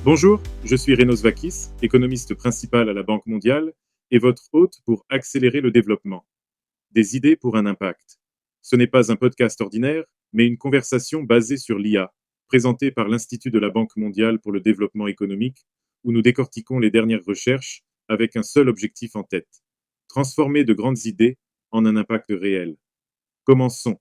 Bonjour, je suis Renos Vakis, économiste principal à la Banque mondiale et votre hôte pour accélérer le développement. Des idées pour un impact. Ce n'est pas un podcast ordinaire, mais une conversation basée sur l'IA, présentée par l'Institut de la Banque mondiale pour le développement économique, où nous décortiquons les dernières recherches avec un seul objectif en tête: transformer de grandes idées en un impact réel. Commençons.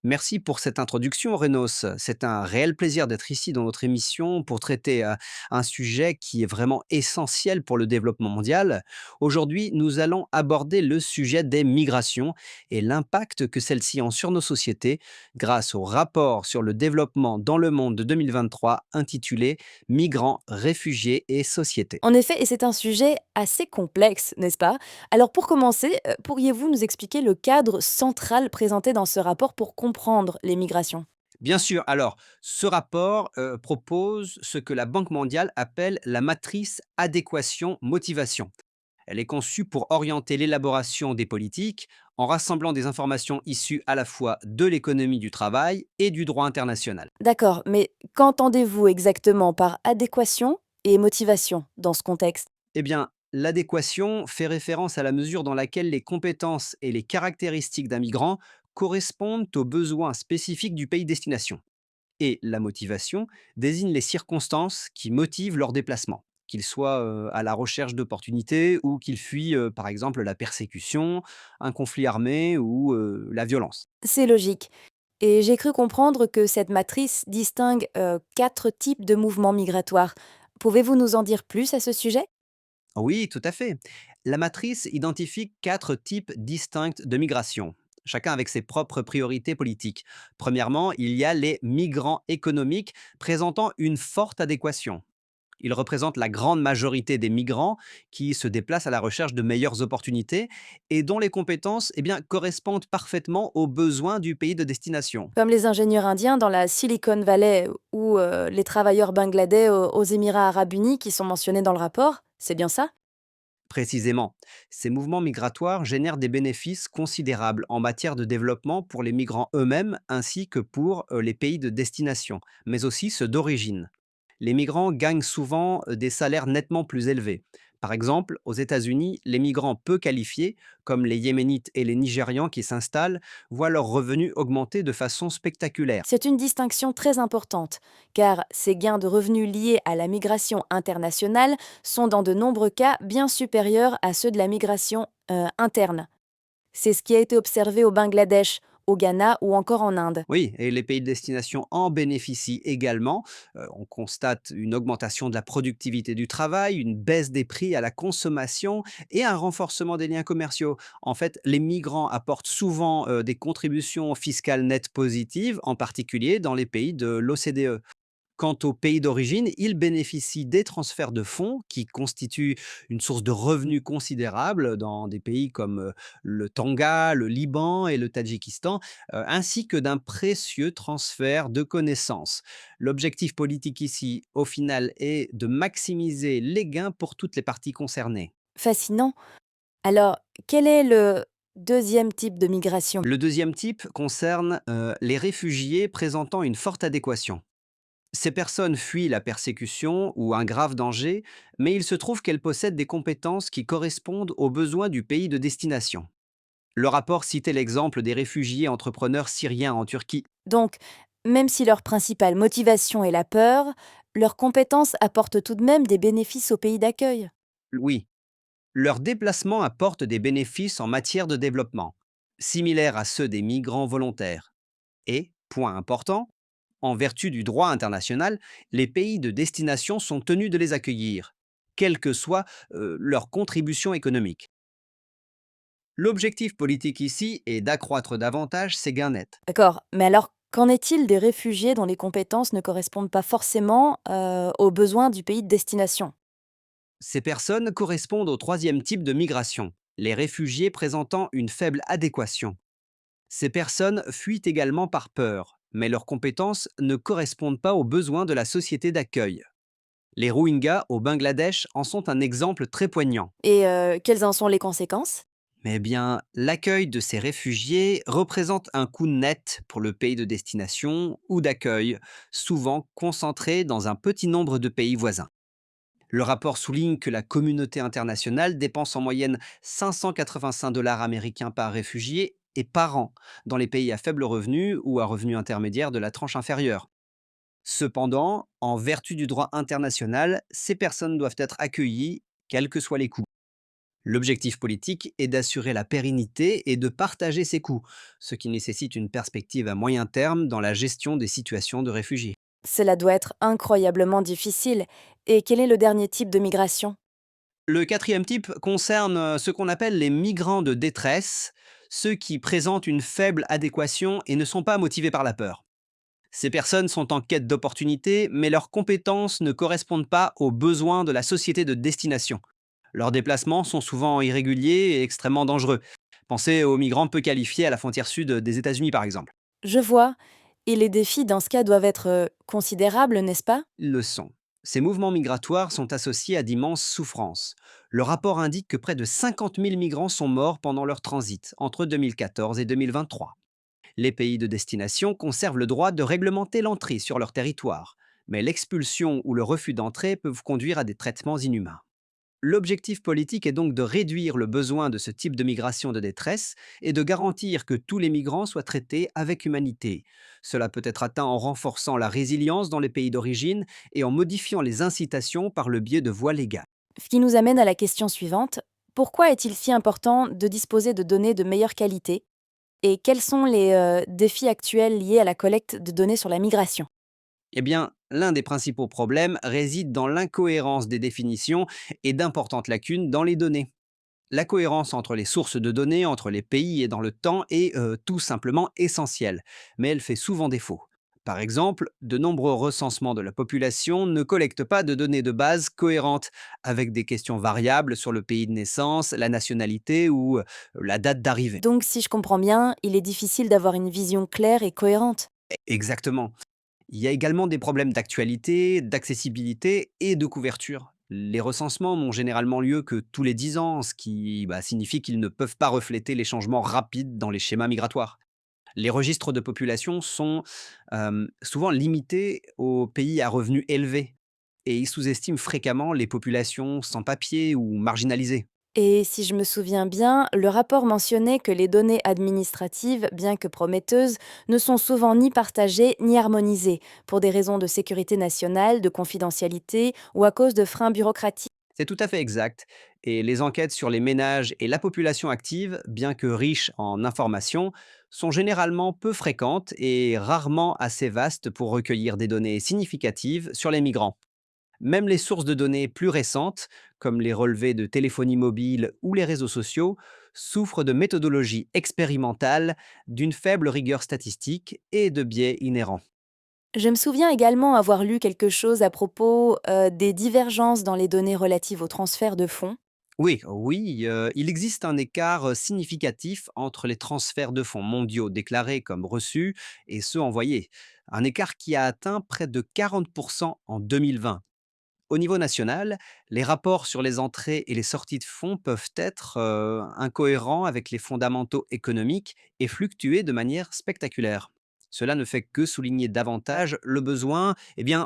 Merci pour cette introduction, Renos. C'est un réel plaisir d'être ici dans notre émission pour traiter un sujet qui est vraiment essentiel pour le développement mondial. Aujourd'hui, nous allons aborder le sujet des migrations et l'impact que celles-ci ont sur nos sociétés grâce au rapport sur le développement dans le monde de 2023 intitulé Migrants, réfugiés et sociétés. En effet, et c'est un sujet assez complexe, n'est-ce pas? Alors pour commencer, pourriez-vous nous expliquer le cadre central présenté dans ce rapport pour comprendre les migrations? Bien sûr. Alors, ce rapport propose ce que la Banque mondiale appelle la matrice adéquation-motivation. Elle est conçue pour orienter l'élaboration des politiques en rassemblant des informations issues à la fois de l'économie du travail et du droit international. D'accord, mais qu'entendez-vous exactement par adéquation et motivation dans ce contexte? Eh bien, l'adéquation fait référence à la mesure dans laquelle les compétences et les caractéristiques d'un migrant correspondent aux besoins spécifiques du pays de destination. Et la motivation désigne les circonstances qui motivent leur déplacement, qu'ils soient à la recherche d'opportunités ou qu'ils fuient, par exemple, la persécution, un conflit armé ou la violence. C'est logique. Et j'ai cru comprendre que cette matrice distingue 4 types de mouvements migratoires. Pouvez-vous nous en dire plus à ce sujet? Oui, tout à fait. La matrice identifie 4 types distincts de migration, chacun avec ses propres priorités politiques. Premièrement, il y a les migrants économiques présentant une forte adéquation. Ils représentent la grande majorité des migrants qui se déplacent à la recherche de meilleures opportunités et dont les compétences correspondent parfaitement aux besoins du pays de destination. Comme les ingénieurs indiens dans la Silicon Valley ou les travailleurs bangladais aux Émirats arabes unis qui sont mentionnés dans le rapport, c'est bien ça? Précisément, ces mouvements migratoires génèrent des bénéfices considérables en matière de développement pour les migrants eux-mêmes ainsi que pour les pays de destination, mais aussi ceux d'origine. Les migrants gagnent souvent des salaires nettement plus élevés. Par exemple, aux États-Unis, les migrants peu qualifiés, comme les Yéménites et les Nigérians qui s'installent, voient leurs revenus augmenter de façon spectaculaire. C'est une distinction très importante, car ces gains de revenus liés à la migration internationale sont dans de nombreux cas bien supérieurs à ceux de la migration interne. C'est ce qui a été observé au Bangladesh, au Ghana ou encore en Inde. Oui, et les pays de destination en bénéficient également. On constate une augmentation de la productivité du travail, une baisse des prix à la consommation et un renforcement des liens commerciaux. En fait, les migrants apportent souvent des contributions fiscales nettes positives, en particulier dans les pays de l'OCDE. Quant aux pays d'origine, ils bénéficient des transferts de fonds qui constituent une source de revenus considérable dans des pays comme le Tonga, le Liban et le Tadjikistan, ainsi que d'un précieux transfert de connaissances. L'objectif politique ici, au final, est de maximiser les gains pour toutes les parties concernées. Fascinant. Alors, quel est le deuxième type de migration? Le deuxième type concerne les réfugiés présentant une forte adéquation. Ces personnes fuient la persécution ou un grave danger, mais il se trouve qu'elles possèdent des compétences qui correspondent aux besoins du pays de destination. Le rapport citait l'exemple des réfugiés entrepreneurs syriens en Turquie. Donc, même si leur principale motivation est la peur, leurs compétences apportent tout de même des bénéfices au pays d'accueil. Oui, leur déplacement apporte des bénéfices en matière de développement, similaires à ceux des migrants volontaires. Et, point important, en vertu du droit international, les pays de destination sont tenus de les accueillir, quelle que soit leur contribution économique. L'objectif politique ici est d'accroître davantage ces gains nets. D'accord, mais alors qu'en est-il des réfugiés dont les compétences ne correspondent pas forcément aux besoins du pays de destination? Ces personnes correspondent au troisième type de migration, les réfugiés présentant une faible adéquation. Ces personnes fuient également par peur, mais leurs compétences ne correspondent pas aux besoins de la société d'accueil. Les Rohingyas au Bangladesh en sont un exemple très poignant. Et quelles en sont les conséquences? Mais bien, l'accueil de ces réfugiés représente un coût net pour le pays de destination ou d'accueil, souvent concentré dans un petit nombre de pays voisins. Le rapport souligne que la communauté internationale dépense en moyenne 585 dollars américains par réfugié et par an dans les pays à faible revenu ou à revenu intermédiaire de la tranche inférieure. Cependant, en vertu du droit international, ces personnes doivent être accueillies, quels que soient les coûts. L'objectif politique est d'assurer la pérennité et de partager ces coûts, ce qui nécessite une perspective à moyen terme dans la gestion des situations de réfugiés. Cela doit être incroyablement difficile. Et quel est le dernier type de migration? Le quatrième type concerne ce qu'on appelle les migrants de détresse, ceux qui présentent une faible adéquation et ne sont pas motivés par la peur. Ces personnes sont en quête d'opportunités, mais leurs compétences ne correspondent pas aux besoins de la société de destination. Leurs déplacements sont souvent irréguliers et extrêmement dangereux. Pensez aux migrants peu qualifiés à la frontière sud des États-Unis, par exemple. Je vois. Et les défis dans ce cas doivent être considérables, n'est-ce pas? Ils le sont. Ces mouvements migratoires sont associés à d'immenses souffrances. Le rapport indique que près de 50 000 migrants sont morts pendant leur transit entre 2014 et 2023. Les pays de destination conservent le droit de réglementer l'entrée sur leur territoire, mais l'expulsion ou le refus d'entrée peuvent conduire à des traitements inhumains. L'objectif politique est donc de réduire le besoin de ce type de migration de détresse et de garantir que tous les migrants soient traités avec humanité. Cela peut être atteint en renforçant la résilience dans les pays d'origine et en modifiant les incitations par le biais de voies légales. Ce qui nous amène à la question suivante. Pourquoi est-il si important de disposer de données de meilleure qualité? Et quels sont les défis actuels liés à la collecte de données sur la migration? Eh bien, l'un des principaux problèmes réside dans l'incohérence des définitions et d'importantes lacunes dans les données. La cohérence entre les sources de données, entre les pays et dans le temps est tout simplement essentielle, mais elle fait souvent défaut. Par exemple, de nombreux recensements de la population ne collectent pas de données de base cohérentes, avec des questions variables sur le pays de naissance, la nationalité ou la date d'arrivée. Donc, si je comprends bien, il est difficile d'avoir une vision claire et cohérente. Exactement. Il y a également des problèmes d'actualité, d'accessibilité et de couverture. Les recensements n'ont généralement lieu que tous les 10 ans, ce qui signifie qu'ils ne peuvent pas refléter les changements rapides dans les schémas migratoires. Les registres de population sont souvent limités aux pays à revenus élevés et ils sous-estiment fréquemment les populations sans papier ou marginalisées. Et si je me souviens bien, le rapport mentionnait que les données administratives, bien que prometteuses, ne sont souvent ni partagées ni harmonisées, pour des raisons de sécurité nationale, de confidentialité ou à cause de freins bureaucratiques. C'est tout à fait exact. Et les enquêtes sur les ménages et la population active, bien que riches en informations, sont généralement peu fréquentes et rarement assez vastes pour recueillir des données significatives sur les migrants. Même les sources de données plus récentes, comme les relevés de téléphonie mobile ou les réseaux sociaux, souffrent de méthodologies expérimentales, d'une faible rigueur statistique et de biais inhérents. Je me souviens également avoir lu quelque chose à propos des divergences dans les données relatives au transfert de fonds. Oui, il existe un écart significatif entre les transferts de fonds mondiaux déclarés comme reçus et ceux envoyés. Un écart qui a atteint près de 40% en 2020. Au niveau national, les rapports sur les entrées et les sorties de fonds peuvent être incohérents avec les fondamentaux économiques et fluctuer de manière spectaculaire. Cela ne fait que souligner davantage le besoin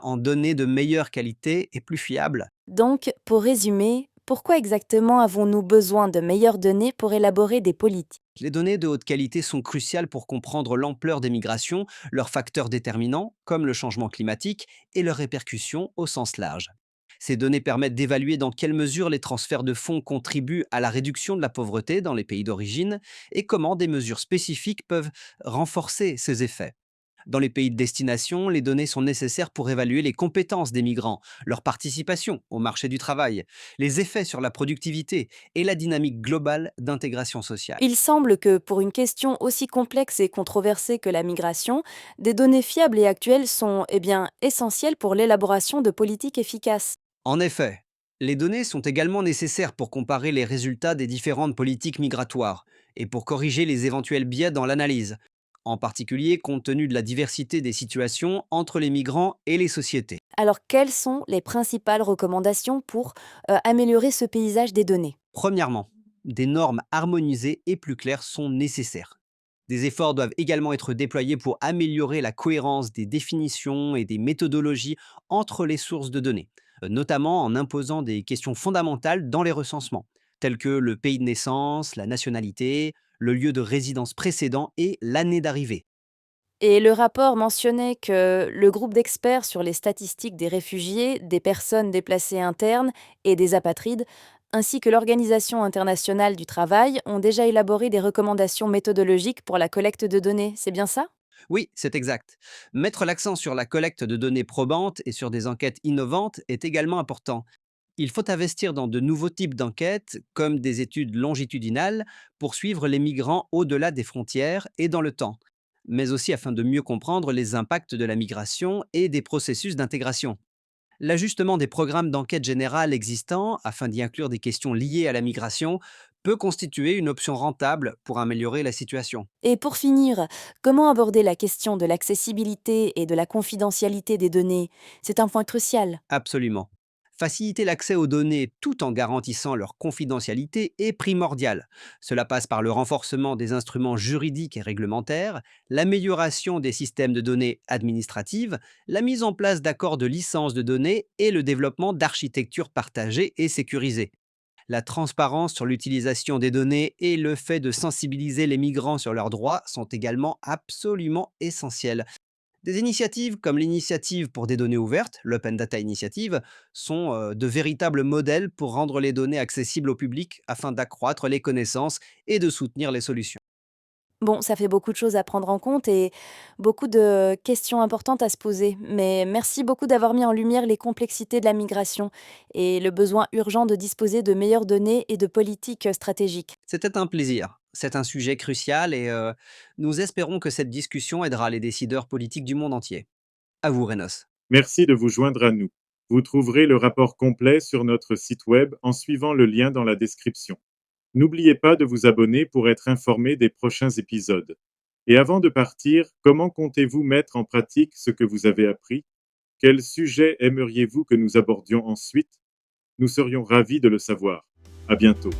en données de meilleure qualité et plus fiables. Donc, pour résumer, pourquoi exactement avons-nous besoin de meilleures données pour élaborer des politiques? Les données de haute qualité sont cruciales pour comprendre l'ampleur des migrations, leurs facteurs déterminants, comme le changement climatique, et leurs répercussions au sens large. Ces données permettent d'évaluer dans quelle mesure les transferts de fonds contribuent à la réduction de la pauvreté dans les pays d'origine et comment des mesures spécifiques peuvent renforcer ces effets. Dans les pays de destination, les données sont nécessaires pour évaluer les compétences des migrants, leur participation au marché du travail, les effets sur la productivité et la dynamique globale d'intégration sociale. Il semble que pour une question aussi complexe et controversée que la migration, des données fiables et actuelles sont essentielles pour l'élaboration de politiques efficaces. En effet, les données sont également nécessaires pour comparer les résultats des différentes politiques migratoires et pour corriger les éventuels biais dans l'analyse, en particulier compte tenu de la diversité des situations entre les migrants et les sociétés. Alors, quelles sont les principales recommandations pour améliorer ce paysage des données? Premièrement, des normes harmonisées et plus claires sont nécessaires. Des efforts doivent également être déployés pour améliorer la cohérence des définitions et des méthodologies entre les sources de données, notamment en imposant des questions fondamentales dans les recensements, telles que le pays de naissance, la nationalité, le lieu de résidence précédent et l'année d'arrivée. Et le rapport mentionnait que le groupe d'experts sur les statistiques des réfugiés, des personnes déplacées internes et des apatrides, ainsi que l'Organisation internationale du travail, ont déjà élaboré des recommandations méthodologiques pour la collecte de données. C'est bien ça? Oui, c'est exact. Mettre l'accent sur la collecte de données probantes et sur des enquêtes innovantes est également important. Il faut investir dans de nouveaux types d'enquêtes, comme des études longitudinales, pour suivre les migrants au-delà des frontières et dans le temps, mais aussi afin de mieux comprendre les impacts de la migration et des processus d'intégration. L'ajustement des programmes d'enquête générale existants, afin d'y inclure des questions liées à la migration, peut constituer une option rentable pour améliorer la situation. Et pour finir, comment aborder la question de l'accessibilité et de la confidentialité des données? C'est un point crucial. Absolument. Faciliter l'accès aux données tout en garantissant leur confidentialité est primordial. Cela passe par le renforcement des instruments juridiques et réglementaires, l'amélioration des systèmes de données administratives, la mise en place d'accords de licence de données et le développement d'architectures partagées et sécurisées. La transparence sur l'utilisation des données et le fait de sensibiliser les migrants sur leurs droits sont également absolument essentiels. Des initiatives comme l'initiative pour des données ouvertes, l'Open Data Initiative, sont de véritables modèles pour rendre les données accessibles au public afin d'accroître les connaissances et de soutenir les solutions. Bon, ça fait beaucoup de choses à prendre en compte et beaucoup de questions importantes à se poser. Mais merci beaucoup d'avoir mis en lumière les complexités de la migration et le besoin urgent de disposer de meilleures données et de politiques stratégiques. C'était un plaisir. C'est un sujet crucial et nous espérons que cette discussion aidera les décideurs politiques du monde entier. À vous, Renos. Merci de vous joindre à nous. Vous trouverez le rapport complet sur notre site web en suivant le lien dans la description. N'oubliez pas de vous abonner pour être informé des prochains épisodes. Et avant de partir, comment comptez-vous mettre en pratique ce que vous avez appris? Quel sujet aimeriez-vous que nous abordions ensuite? Nous serions ravis de le savoir. À bientôt.